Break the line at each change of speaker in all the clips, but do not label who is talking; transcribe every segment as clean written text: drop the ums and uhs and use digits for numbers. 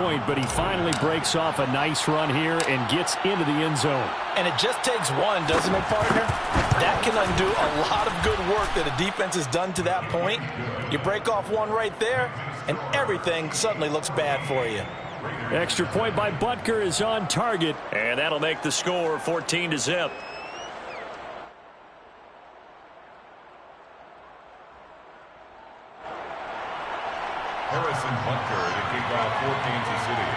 point, but he finally breaks off a nice run here and gets into the end zone.
And it just takes one, doesn't it, partner? That can undo a lot of good work that a defense has done to that point. You break off one right there, and everything suddenly looks bad for you.
Extra point by Butker is on target.
And that'll make the score 14-0.
Harrison Butker to kick off for Kansas City.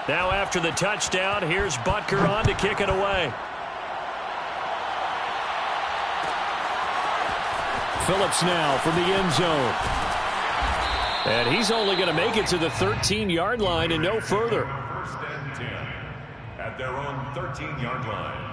Now after the touchdown, here's Butker on to kick it away.
Phillips now from the end zone. And he's only going to make it to the 13-yard line and no further.
First and 10 at their own 13-yard line.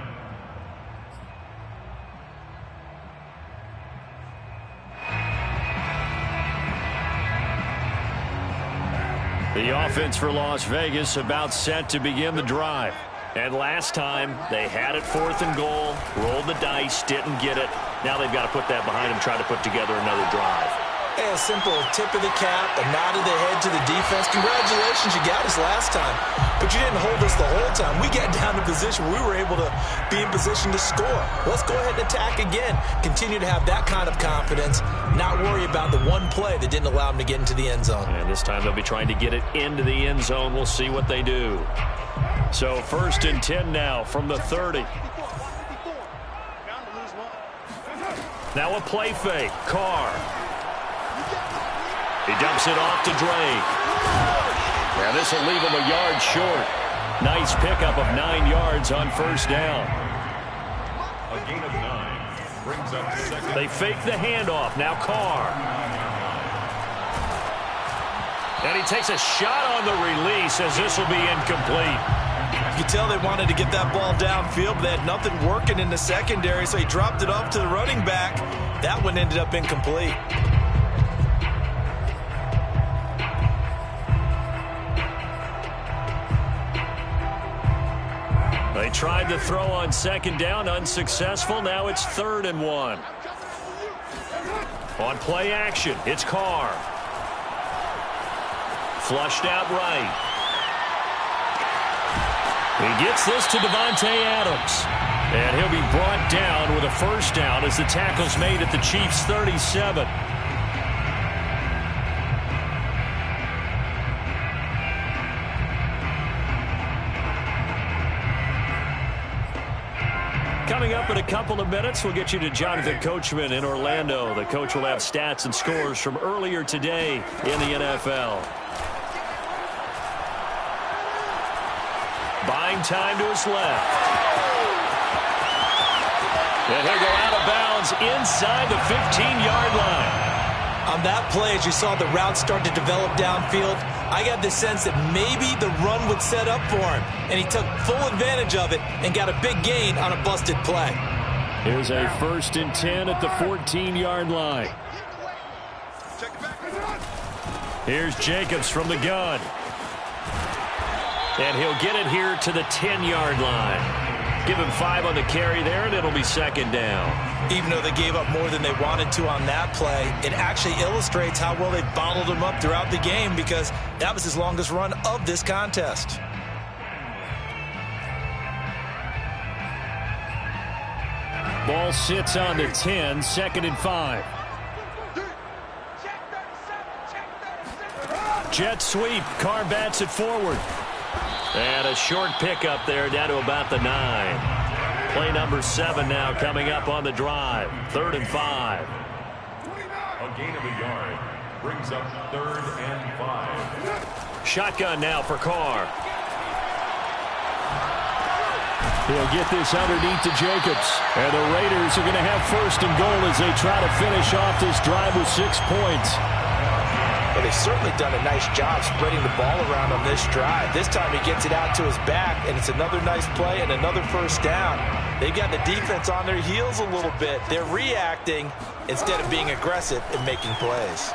The offense for Las Vegas about set to begin the drive. And last time, they had it 4th and goal, rolled the dice, didn't get it. Now they've got to put that behind them, try to put together another drive.
Hey, a simple tip of the cap, a nod of the head to the defense. Congratulations, you got us last time. But you didn't hold us the whole time. We got down to position where we were able to be in position to score. Let's go ahead and attack again. Continue to have that kind of confidence, not worry about the one play that didn't allow them to get into the end zone.
And this time they'll be trying to get it into the end zone. We'll see what they do. So 1st and 10 now from the 30. Now a play fake. Carr. He dumps it off to Drake. And this will leave him a yard short. Nice pickup of 9 yards on 1st down.
A gain of 9 brings up 2nd.
They fake the handoff. Now Carr. And he takes a shot on the release as this will be incomplete.
You can tell they wanted to get that ball downfield, but they had nothing working in the secondary, so he dropped it off to the running back. That one ended up incomplete.
They tried to throw on 2nd down, unsuccessful. Now it's 3rd and 1. On play action, it's Carr. Flushed out right. He gets this to Devontae Adams. And he'll be brought down with a 1st down as the tackle's made at the Chiefs' 37. Coming up in a couple of minutes, we'll get you to Jonathan Coachman in Orlando. The coach will have stats and scores from earlier today in the NFL. Buying time to his left. And he'll go out of bounds inside the 15-yard line.
On that play, as you saw the route start to develop downfield, I got the sense that maybe the run would set up for him. And he took full advantage of it and got a big gain on a busted play.
Here's a 1st and 10 at the 14-yard line. Here's Jacobs from the gun.
And he'll get it here to the 10-yard line. Give him 5 on the carry there, and it'll be 2nd down.
Even though they gave up more than they wanted to on that play, it actually illustrates how well they bottled him up throughout the game, because that was his longest run of this contest.
Ball sits on the 10, 2nd and 5. Jet sweep. Carr bats it forward.
And a short pickup there down to about the 9. Play number 7 now coming up on the drive. 3rd and 5.
A gain of a yard brings up 3rd and 5.
Shotgun now for Carr.
He'll get this underneath to Jacobs. And the Raiders are going to have 1st and goal as they try to finish off this drive with 6 points.
Well, they've certainly done a nice job spreading the ball around on this drive. This time he gets it out to his back, and it's another nice play and another 1st down. They've got the defense on their heels a little bit. They're reacting instead of being aggressive and making plays.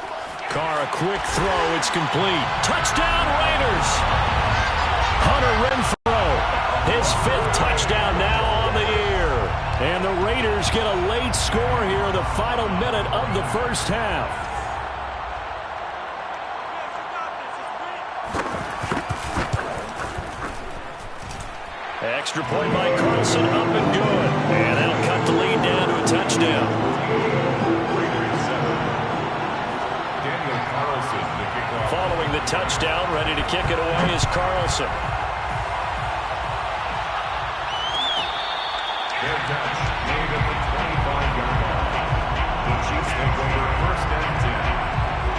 Carr, a quick throw. It's complete.
Touchdown, Raiders!
Hunter Renfrow.
His 5th touchdown now on the year.
And the Raiders get a late score here in the final minute of the first half. Extra point by Carlson, up and good. And that'll cut the lead down to a touchdown. Following the touchdown, ready to kick it away is Carlson.
Their touch made at the 25-yard line. The Chiefs take over first and 10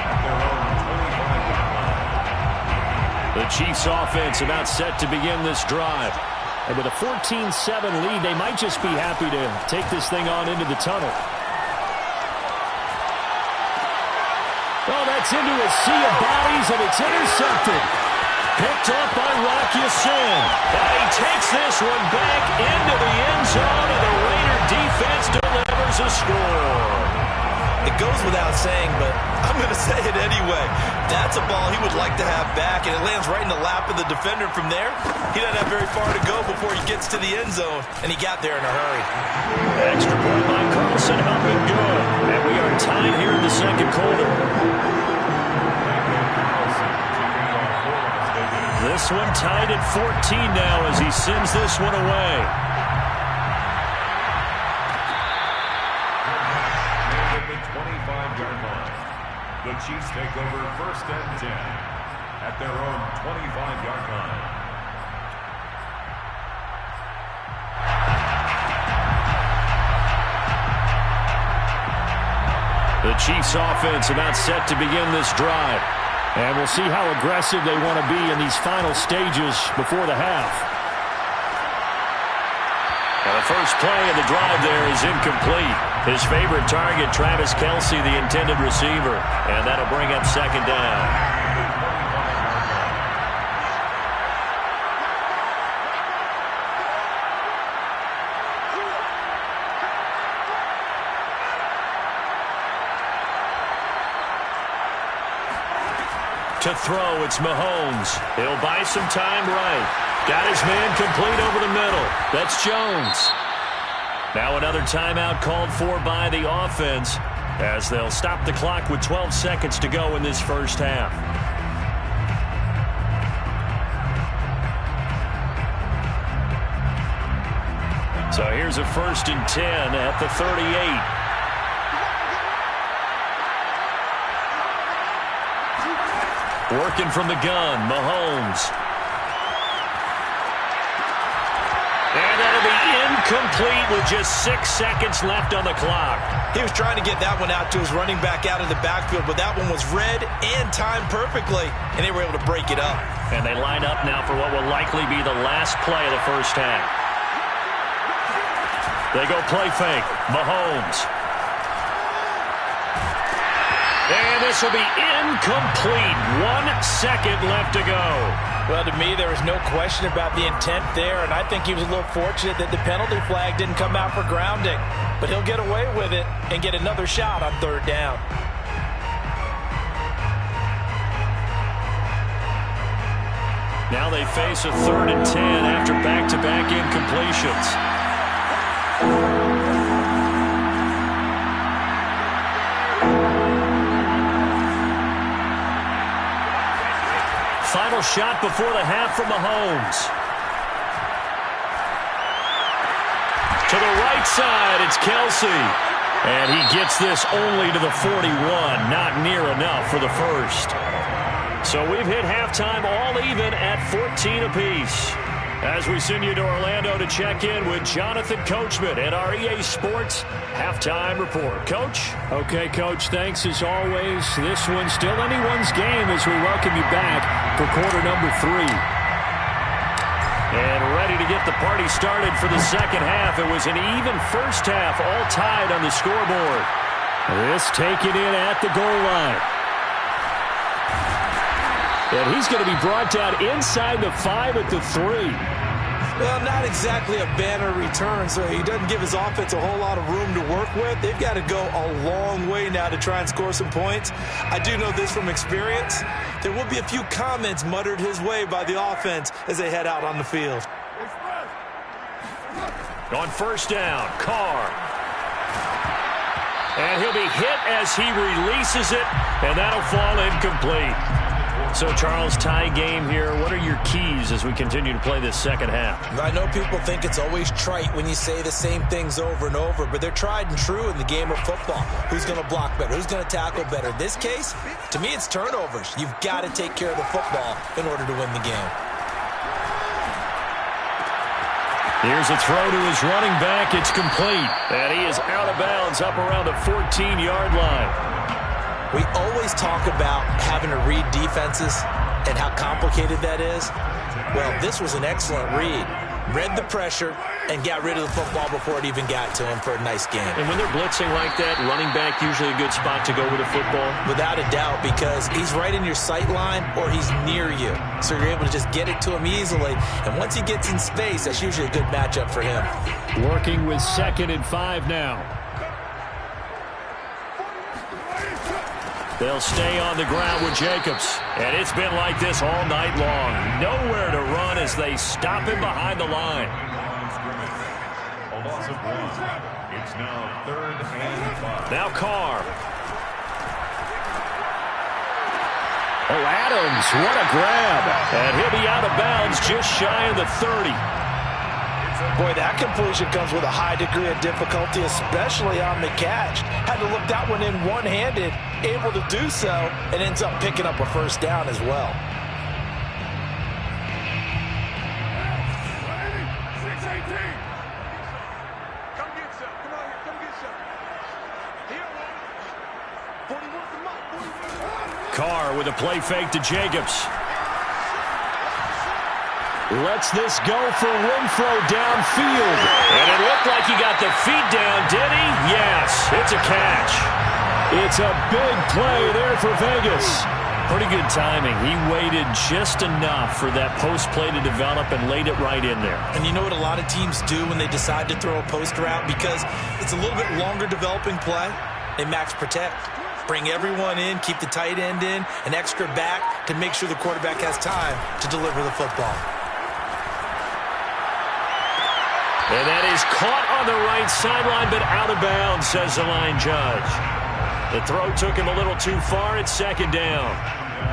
at their own 25-yard line.
The Chiefs offense about set to begin this drive. And with a 14-7 lead, they might just be happy to take this thing on into the tunnel. Oh, that's into a sea of bodies, and it's intercepted. Picked up by Rock Ya-Sin. And he takes this one back into the end zone, and the Raider defense delivers a score.
It goes without saying, but I'm going to say it anyway. That's a ball he would like to have back, and it lands right in the lap of the defender. From there, he doesn't have very far to go before he gets to the end zone, and he got there in a hurry.
Extra point by Carlson, up and good. And we are tied here in the second quarter. This one tied at 14 now as he sends this one away.
The Chiefs take over first and 10 at their own 25-yard line.
The Chiefs offense about set to begin this drive. And we'll see how aggressive they want to be in these final stages before the half. Now the first play of the drive there is incomplete. His favorite target, Travis Kelce, the intended receiver. And that'll bring up second down. To throw, it's Mahomes. He'll buy some time right. Got his man complete over the middle. That's Jones. Now another timeout called for by the offense as they'll stop the clock with 12 seconds to go in this first half. So here's a 1st and 10 at the 38. Working from the gun, Mahomes. And that'll be incomplete with just 6 seconds left on the clock.
He was trying to get that one out to his running back out of the backfield, but that one was read and timed perfectly, and they were able to break it up.
And they line up now for what will likely be the last play of the first half. They go play fake. Mahomes. And this will be incomplete. 1 second left to go.
Well, to me, there was no question about the intent there, and I think he was a little fortunate that the penalty flag didn't come out for grounding. But he'll get away with it and get another shot on 3rd down.
Now they face a 3rd and 10 after back-to-back incompletions. Final shot before the half from Mahomes. To the right side, it's Kelce. And he gets this only to the 41. Not near enough for the first. So we've hit halftime all even at 14 apiece. As we send you to Orlando to check in with Jonathan Coachman at our EA Sports Halftime Report. Coach? Okay, Coach, thanks as always. This one's still anyone's game as we welcome you back for quarter number 3. And ready to get the party started for the second half. It was an even first half, all tied on the scoreboard. This taken in at the goal line. And he's going to be brought down inside the 5 at the 3.
Well, not exactly a banner return, so he doesn't give his offense a whole lot of room to work with. They've got to go a long way now to try and score some points. I do know this from experience. There will be a few comments muttered his way by the offense as they head out on the field.
On first down, Carr. And he'll be hit as he releases it, and that'll fall incomplete. So, Charles, tie game here. What are your keys as we continue to play this second half?
I know people think it's always trite when you say the same things over and over, but they're tried and true in the game of football. Who's going to block better? Who's going to tackle better? In this case, to me, it's turnovers. You've got to take care of the football in order to win the game.
Here's a throw to his running back. It's complete. And he is out of bounds up around the 14-yard line.
We always talk about having to read defenses and how complicated that is. Well, this was an excellent read. Read the pressure and got rid of the football before it even got to him for a nice game.
And when they're blitzing like that, running back usually a good spot to go with a football?
Without a doubt, because he's right in your sight line or he's near you. So you're able to just get it to him easily. And once he gets in space, that's usually a good matchup for him.
Working with 2nd and 5 now. They'll stay on the ground with Jacobs. And it's been like this all night long. Nowhere to run as they stop him behind the line.
A loss of 1. It's now 3rd and 5.
Now Carr. Oh, Adams, what a grab. And he'll be out of bounds just shy of the 30.
Boy, that completion comes with a high degree of difficulty, especially on the catch. Had to look that one in one-handed, able to do so, and ends up picking up a first down as well.
Carr with a play fake to Jacobs. Lets this go for Renfro downfield. And it looked like he got the feet down, did he? Yes, it's a catch. It's a big play there for Vegas. Pretty good timing. He waited just enough for that post play to develop and laid it right in there.
And you know what a lot of teams do when they decide to throw a post route? Because it's a little bit longer developing play. They max protect. Bring everyone in, keep the tight end in, an extra back to make sure the quarterback has time to deliver the football.
And that is caught on the right sideline, but out of bounds, says the line judge. The throw took him a little too far. It's 2nd down.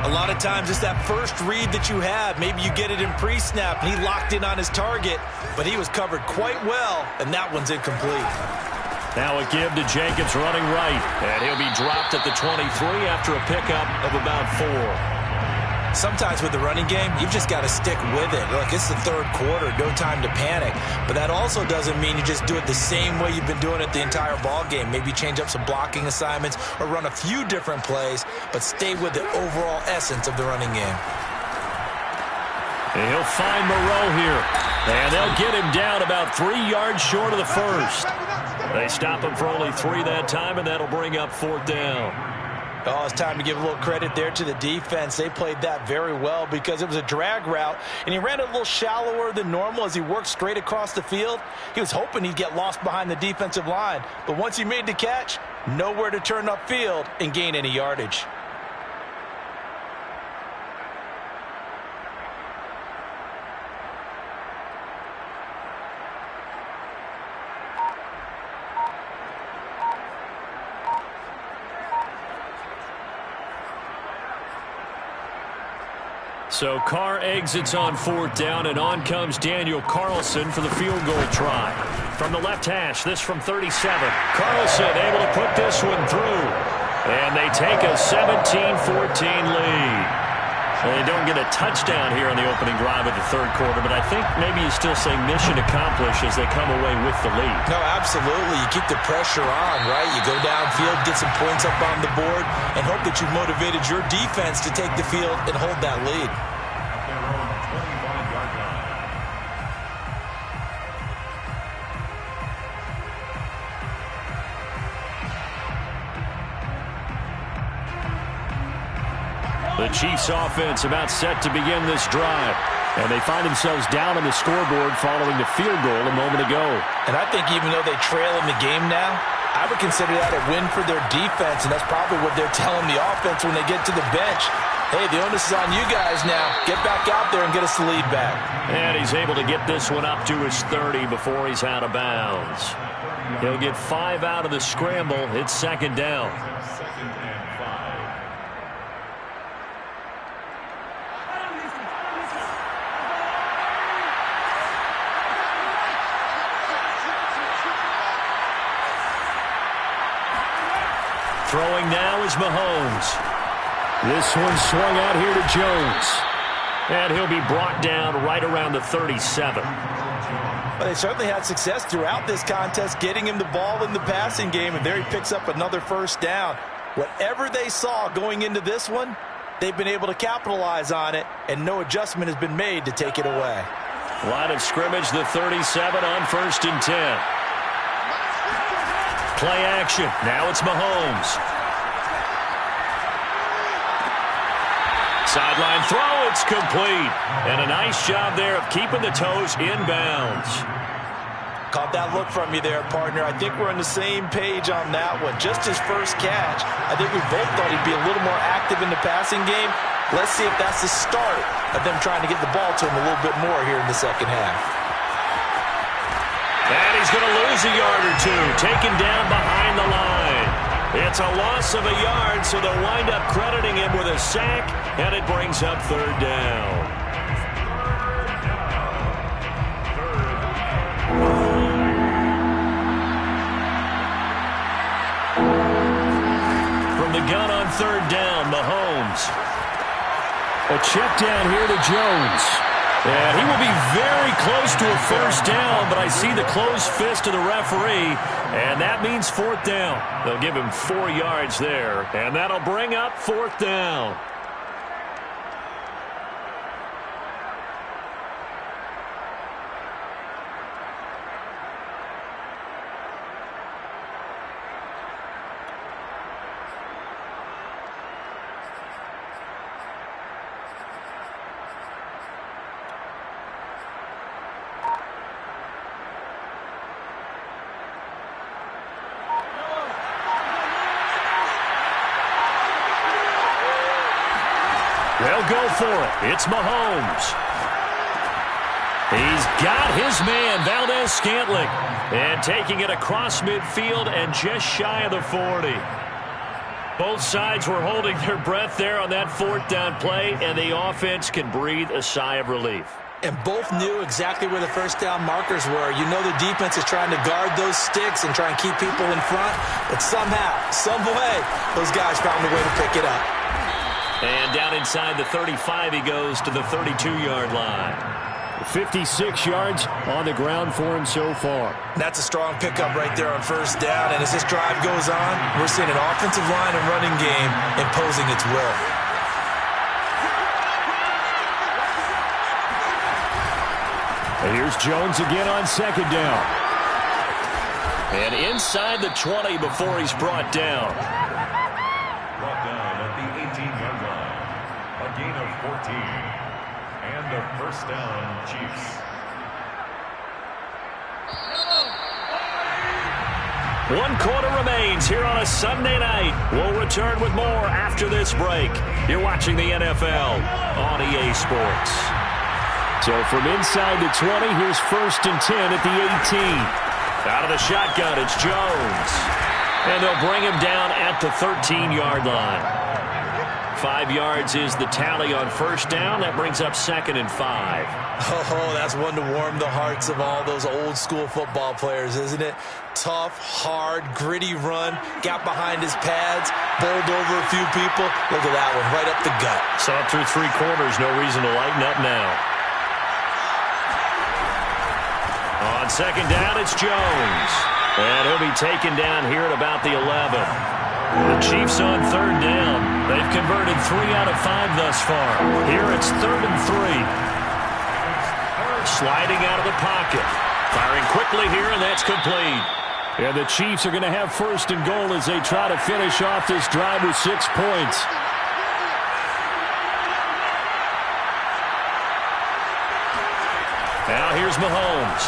A lot of times it's that first read that you have. Maybe you get it in pre-snap, and he locked in on his target, but he was covered quite well, and that one's incomplete.
Now a give to Jacobs running right, and he'll be dropped at the 23 after a pickup of about 4.
Sometimes with the running game, you've just got to stick with it. Look, it's the 3rd quarter, no time to panic. But that also doesn't mean you just do it the same way you've been doing it the entire ball game. Maybe change up some blocking assignments or run a few different plays, but stay with the overall essence of the running game.
And he'll find Moreau here. And they'll get him down about 3 yards short of the first. They stop him for only 3 that time, and that'll bring up 4th down.
Oh, it's time to give a little credit there to the defense. They played that very well because it was a drag route, and he ran it a little shallower than normal as he worked straight across the field. He was hoping he'd get lost behind the defensive line, but once he made the catch, nowhere to turn upfield and gain any yardage.
So Carr exits on 4th down, and on comes Daniel Carlson for the field goal try. From the left hash, this from 37. Carlson able to put this one through. And they take a 17-14 lead. Well, they don't get a touchdown here in the opening drive of the 3rd quarter, but I think maybe you still say mission accomplished as they come away with the lead.
No, absolutely. You keep the pressure on, right? You go downfield, get some points up on the board, and hope that you've motivated your defense to take the field and hold that lead.
The Chiefs offense about set to begin this drive. And they find themselves down on the scoreboard following the field goal a moment ago.
And I think even though they trail in the game now, I would consider that a win for their defense, and that's probably what they're telling the offense when they get to the bench. Hey, the onus is on you guys now. Get back out there and get us the lead back.
And he's able to get this one up to his 30 before he's out of bounds. He'll get 5 out of the scramble. It's second down.
Second and 5.
Throwing now is Mahomes. This one swung out here to Jones. And he'll be brought down right around the 37.
Well, they certainly had success throughout this contest, getting him the ball in the passing game, and there he picks up another first down. Whatever they saw going into this one, they've been able to capitalize on it, and no adjustment has been made to take it away.
Line of scrimmage, the 37 on 1st and 10. Play action. Now it's Mahomes. Sideline throw, it's complete. And a nice job there of keeping the toes inbounds.
Caught that look from you there, partner. I think we're on the same page on that one. Just his first catch, I think we both thought he'd be a little more active in the passing game. Let's see if that's the start of them trying to get the ball to him a little bit more here in the second half.
And he's going to lose a yard or two, taken down behind the line. It's a loss of a yard, so they'll wind up crediting him with a sack, and it brings up third down. From the gun on third down, Mahomes. A check down here to Jones. And he will be very close to a first down, but I see the closed fist of the referee, and that means fourth down. They'll give him 4 yards there, and that'll bring up fourth down. They'll go for it. It's Mahomes. He's got his man, Valdez-Scantling, and taking it across midfield and just shy of the 40. Both sides were holding their breath there on that fourth down play, and the offense can breathe a sigh of relief.
And both knew exactly where the first down markers were. You know the defense is trying to guard those sticks and try and keep people in front, but somehow, some way, those guys found a way to pick it up.
And down inside the 35, he goes to the 32-yard line. 56 yards on the ground for him so far.
That's a strong pickup right there on first down. And as this drive goes on, we're seeing an offensive line and running game imposing its will.
And here's Jones again on second down. And inside the 20 before he's brought down.
Brought down at the 18-yard line. A gain of 14. And a first down, Chiefs.
One quarter remains here on a Sunday night. We'll return with more after this break. You're watching the NFL on EA Sports. So from inside the 20, here's 1st and 10 at the 18. Out of the shotgun, it's Jones. And they'll bring him down at the 13-yard line. 5 yards is the tally on first down. That brings up 2nd and 5.
Oh, that's one to warm the hearts of all those old-school football players, isn't it? Tough, hard, gritty run. Got behind his pads, bowled over a few people. Look at that one, right up the gut.
Saw it through 3 quarters. No reason to lighten up now. On second down, it's Jones. And he'll be taken down here at about the 11. The Chiefs on third down. They've converted 3 out of 5 thus far. Here it's 3rd and 3. Sliding out of the pocket. Firing quickly here, and that's complete. And the Chiefs are going to have 1st and goal as they try to finish off this drive with 6 points. Now here's Mahomes.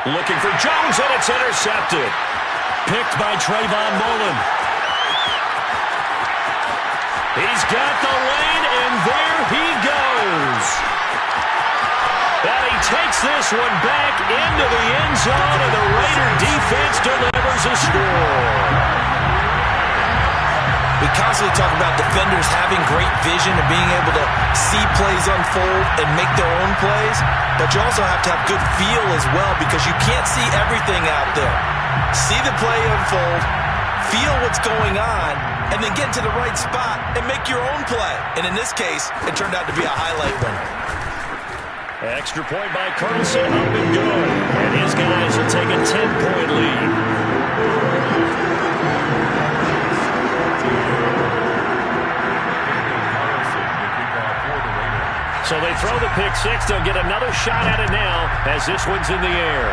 Looking for Jones, and it's intercepted. Picked by Trayvon Mullen.
He's got the lane, and there he goes. And he takes this one back into the end zone, and the Raider defense delivers a score.
We constantly talk about defenders having great vision and being able to see plays unfold and make their own plays, but you also have to have good feel as well because you can't see everything out there. See the play unfold, feel what's going on, and then get into the right spot and make your own play. And in this case, it turned out to be a highlight winner.
Extra point by Carlson, up and go. And his guys will take a 10-point lead. So they throw the pick six. They'll get another shot at it now as this one's in the air.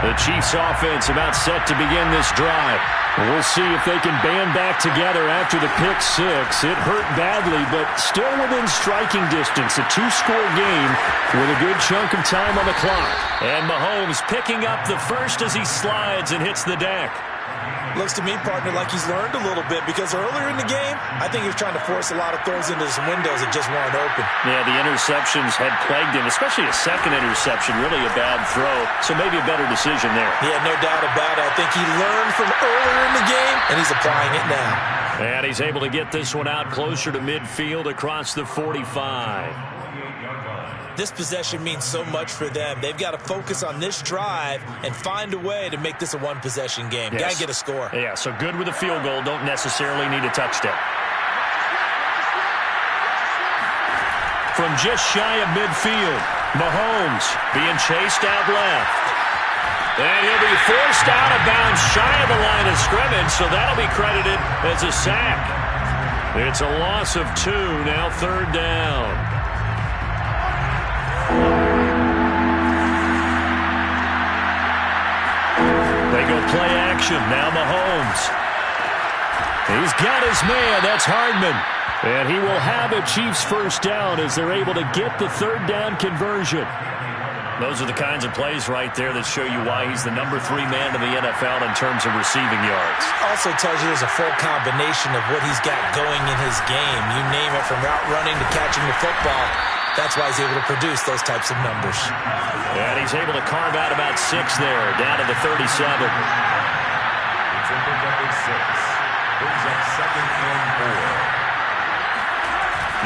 The Chiefs offense about set to begin this drive. We'll see if they can band back together after the pick six. It hurt badly, but still within striking distance. A two-score game with a good chunk of time on the clock. And Mahomes picking up the first as he slides and hits the deck.
Looks to me, partner, like he's learned a little bit because earlier in the game, I think he was trying to force a lot of throws into some windows that just weren't open.
Yeah, the interceptions had plagued him, especially a second interception, really a bad throw. So maybe a better decision there.
Yeah, no doubt about it. I think he learned from earlier in the game, and he's applying it now.
And he's able to get this one out closer to midfield across the 45.
This possession means so much for them. They've got to focus on this drive and find a way to make this a one-possession game.
Yes.
Got to get a score.
Yeah, so good with a field goal. Don't necessarily need a touchdown. From just shy of midfield, Mahomes being chased out left. And he'll be forced out of bounds shy of the line of scrimmage, so that'll be credited as a sack. It's a loss of 2, now third down. They go play action. Now Mahomes. He's got his man. That's Hardman. And he will have a Chiefs first down as they're able to get the third down conversion. Those are the kinds of plays right there that show you why he's the number 3 man in the NFL in terms of receiving yards.
Also tells you there's a full combination of what he's got going in his game. You name it, from route running to catching the football. That's why he's able to produce those types of numbers.
And he's able to carve out about 6 there, down to the 37.
It's a pick up at 6. Brings up second and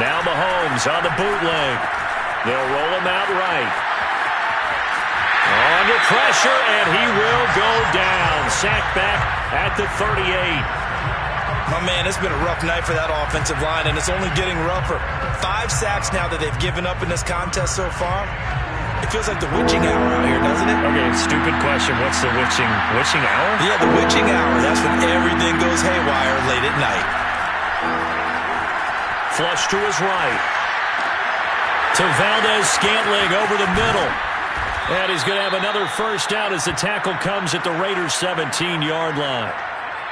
4.
Now Mahomes on the bootleg. They'll roll him out right. Under pressure, and he will go down. Sacked back at the 38.
My man, it's been a rough night for that offensive line, and it's only getting rougher. 5 sacks now that they've given up in this contest so far. It feels like the witching hour out here, doesn't it?
Okay, stupid question. What's the witching hour?
Yeah, the witching hour. That's when everything goes haywire late at night.
Flush to his right. To Valdez-Scantling over the middle. And he's going to have another first down as the tackle comes at the Raiders' 17-yard line.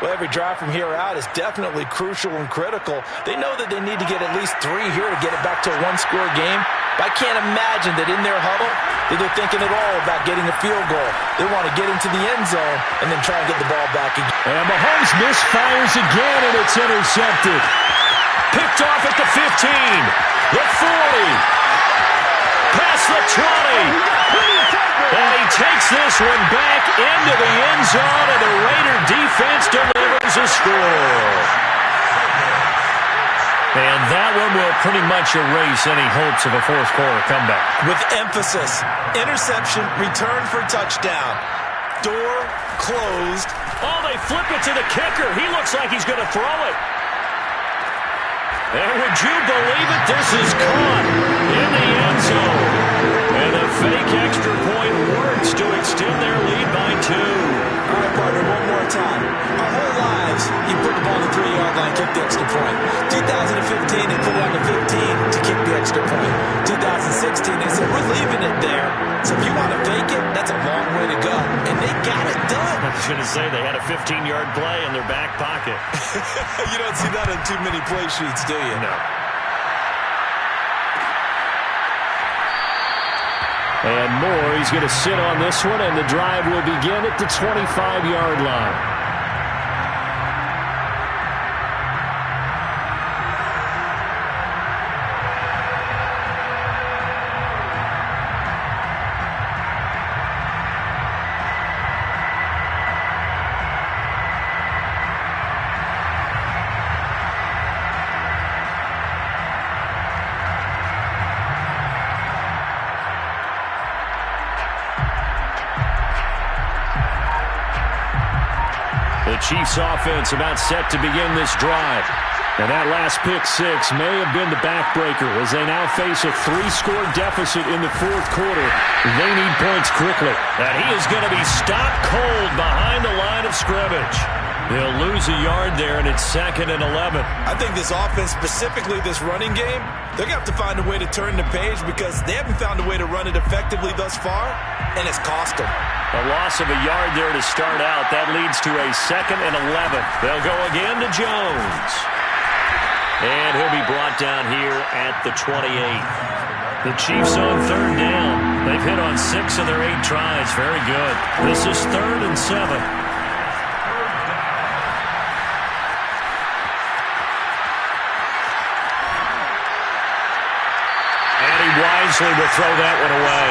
Well, every drive from here out is definitely crucial and critical. They know that they need to get at least 3 here to get it back to a one-score game. But I can't imagine that in their huddle that they're thinking at all about getting a field goal. They want to get into the end zone and then try and get the ball back again.
And Mahomes misfires again, and it's intercepted. Picked off at the 15, the 40. Past the 20. And he takes this one back into the end zone, and the Raider defense delivers a score. And that one will pretty much erase any hopes of a fourth-quarter comeback.
With emphasis, interception, return for touchdown. Door closed.
Oh, they flip it to the kicker. He looks like he's going to throw it. And would you believe it? This is caught in the end zone. And the fake extra point works to extend their lead by 2.
All right, partner, one more time. Our whole lives, you put the ball on the 3-yard line, kick the extra point. 2015, they put it on the 15 to kick the extra point. 2016, they said, we're leaving it there. So if you want to fake it, that's a long way to go. And they got it done.
I was going to say they had a 15-yard play in their back pocket.
You don't see that in too many play sheets, do you?
No. And Moore, he's going to sit on this one, and the drive will begin at the 25-yard line. The Chiefs offense about set to begin this drive. And that last pick six may have been the backbreaker as they now face a 3-score deficit in the fourth quarter. They need points quickly.
And he is going to be stopped cold behind the line of scrimmage. They'll lose a yard there, and it's 2nd and 11.
I think this offense, specifically this running game, they're going to have to find a way to turn the page because they haven't found a way to run it effectively thus far, and it's cost them.
A loss of a yard there to start out. That leads to a 2nd and 11. They'll go again to Jones. And he'll be brought down here at the 28. The Chiefs on 3rd down. They've hit on 6 of their 8 tries. Very good. This is 3rd and 7.
Wisely will throw that one away.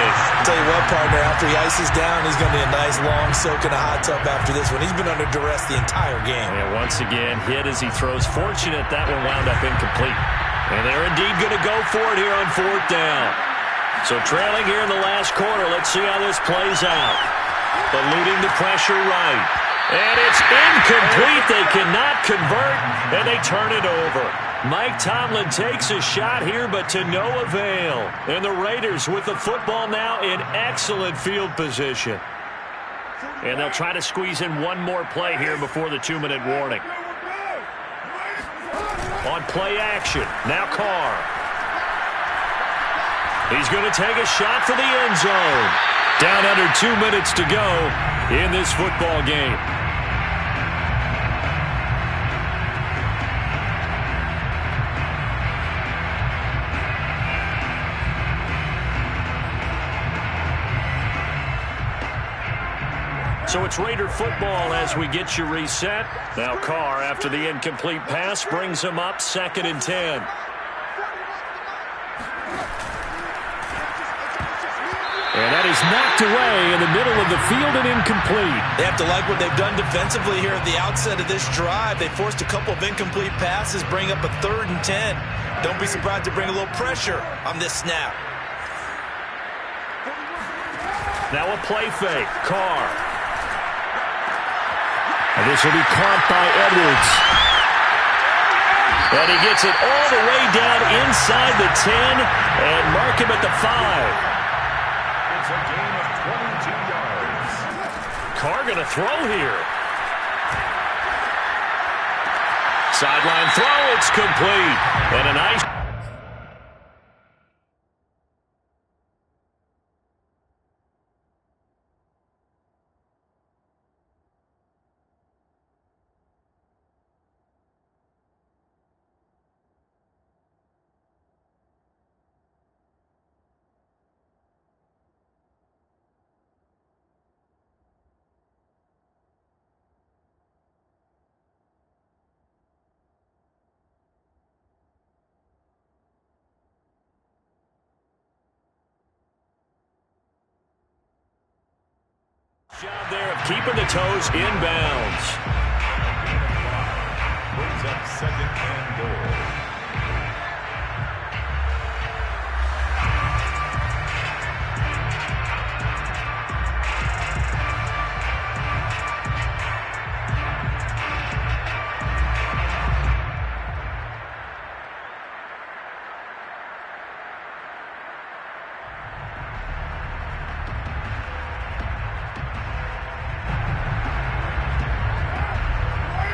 Tell you what, partner, after he ices down, he's going to be a nice long soak in a hot tub after this one. He's been under duress the entire game.
And once again, hit as he throws. Fortunate that one wound up incomplete.
And they're indeed going to go for it here on 4th down. So trailing here in the last quarter. Let's see how this plays out. Eluding the pressure right. And it's incomplete. They cannot convert, and they turn it over. Mike Tomlin takes a shot here, but to no avail. And the Raiders with the football now in excellent field position. And they'll try to squeeze in one more play here before the 2-minute warning. On play action, now Carr. He's going to take a shot for the end zone. Down under 2 minutes to go in this football game. So it's Raider football as we get you reset. Now Carr, after the incomplete pass, brings him up 2nd and 10. And that is knocked away in the middle of the field and incomplete.
They have to like what they've done defensively here at the outset of this drive. They forced a couple of incomplete passes, bring up a 3rd and 10. Don't be surprised to bring a little pressure on this snap.
Now a play fake. Carr. And this will be caught by Edwards. And he gets it all the way down inside the 10 and mark him at the 5.
It's a gain of 22 yards.
Carr going to throw here. Sideline throw, it's complete. And a nice... job there of keeping the toes inbounds.
Brings up 2nd and goal.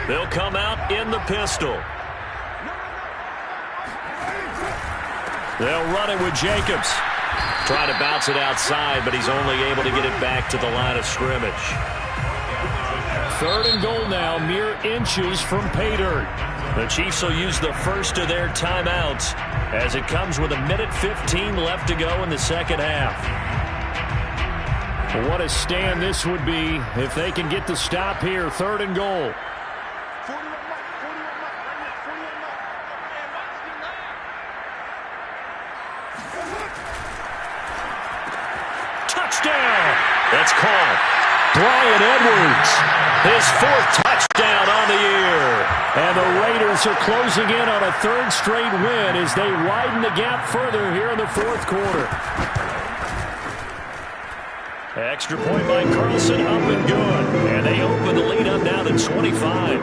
They'll come out in the pistol. They'll run it with Jacobs. Trying to bounce it outside, but he's only able to get it back to the line of scrimmage. 3rd and goal now, mere inches from pay dirt. The Chiefs will use the first of their timeouts as it comes with 1:15 left to go in the second half. Well, what a stand this would be if they can get the stop here. 3rd and goal. Touchdown! That's caught. Brian Edwards, his 4th touchdown on the year. And the Raiders are closing in on a 3rd straight win as they widen the gap further here in the 4th quarter. Extra point by Carlson, up and good. And they open the lead up now to 25.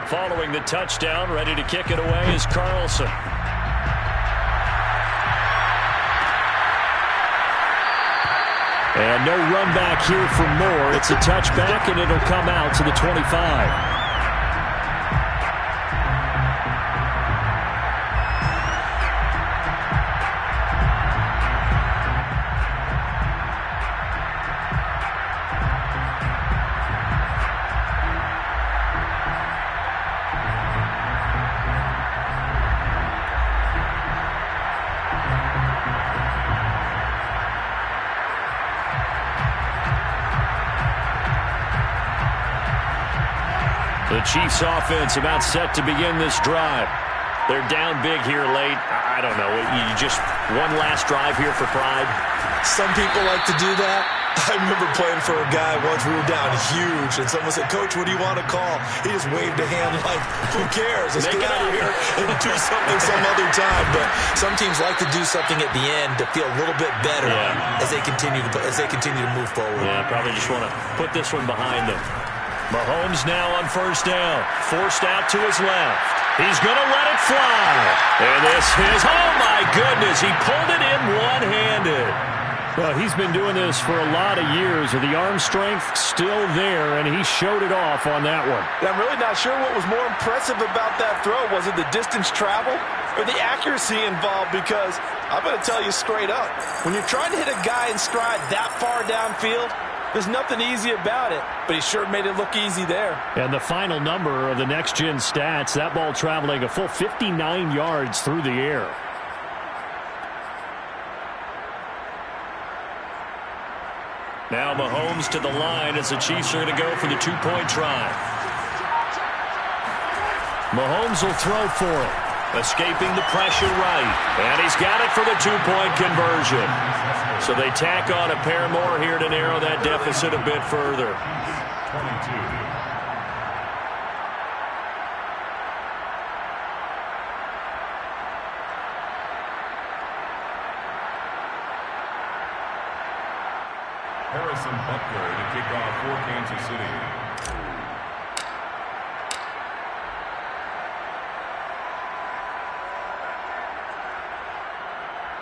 Following the touchdown, ready to kick it away is Carlson. And no run back here for Moore. It's a touchback, and it'll come out to the 25. The Chiefs offense about set to begin this drive. They're down big here late. I don't know. You just one last drive here for pride.
Some people like to do that. I remember playing for a guy once. We were down huge, and someone said, "Coach, what do you want to call?" He just waved a hand like, "Who cares? Let's get out of here and do something some other time." But some teams like to do something at the end to feel a little bit better as they continue to move forward.
Yeah, probably just want to put this one behind them. Mahomes now on 1st down. Forced out to his left. He's going to let it fly. And this is, oh my goodness, he pulled it in one-handed. Well, he's been doing this for a lot of years. The arm strength still there, and he showed it off on that one.
I'm really not sure what was more impressive about that throw. Was it the distance traveled or the accuracy involved? Because I'm going to tell you straight up, when you're trying to hit a guy in stride that far downfield, there's nothing easy about it, but he sure made it look easy there.
And the final number of the next-gen stats, that ball traveling a full 59 yards through the air. Now Mahomes to the line as the Chiefs are going to go for the 2-point try. Mahomes will throw for it. Escaping the pressure right. And he's got it for the 2-point conversion. So they tack on a pair more here to narrow that deficit a bit further.
22. Harrison Butker to kick off for Kansas City.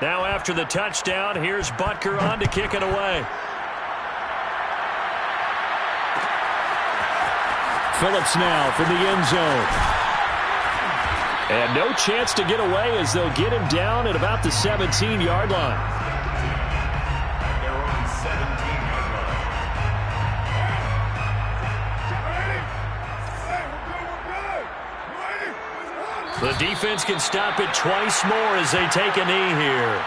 Now after the touchdown, here's Butker on to kick it away. Phillips now from the end zone. And no chance to get away as they'll get him down at about the 17-yard line.
They're on 17-yard line.
The defense can stop it twice more as they take a knee here.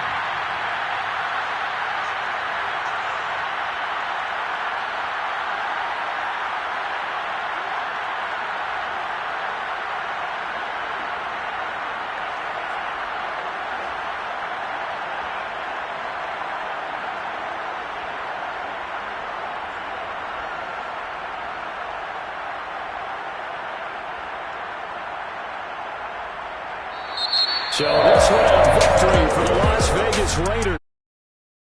So this one a victory for the Las Vegas Raiders.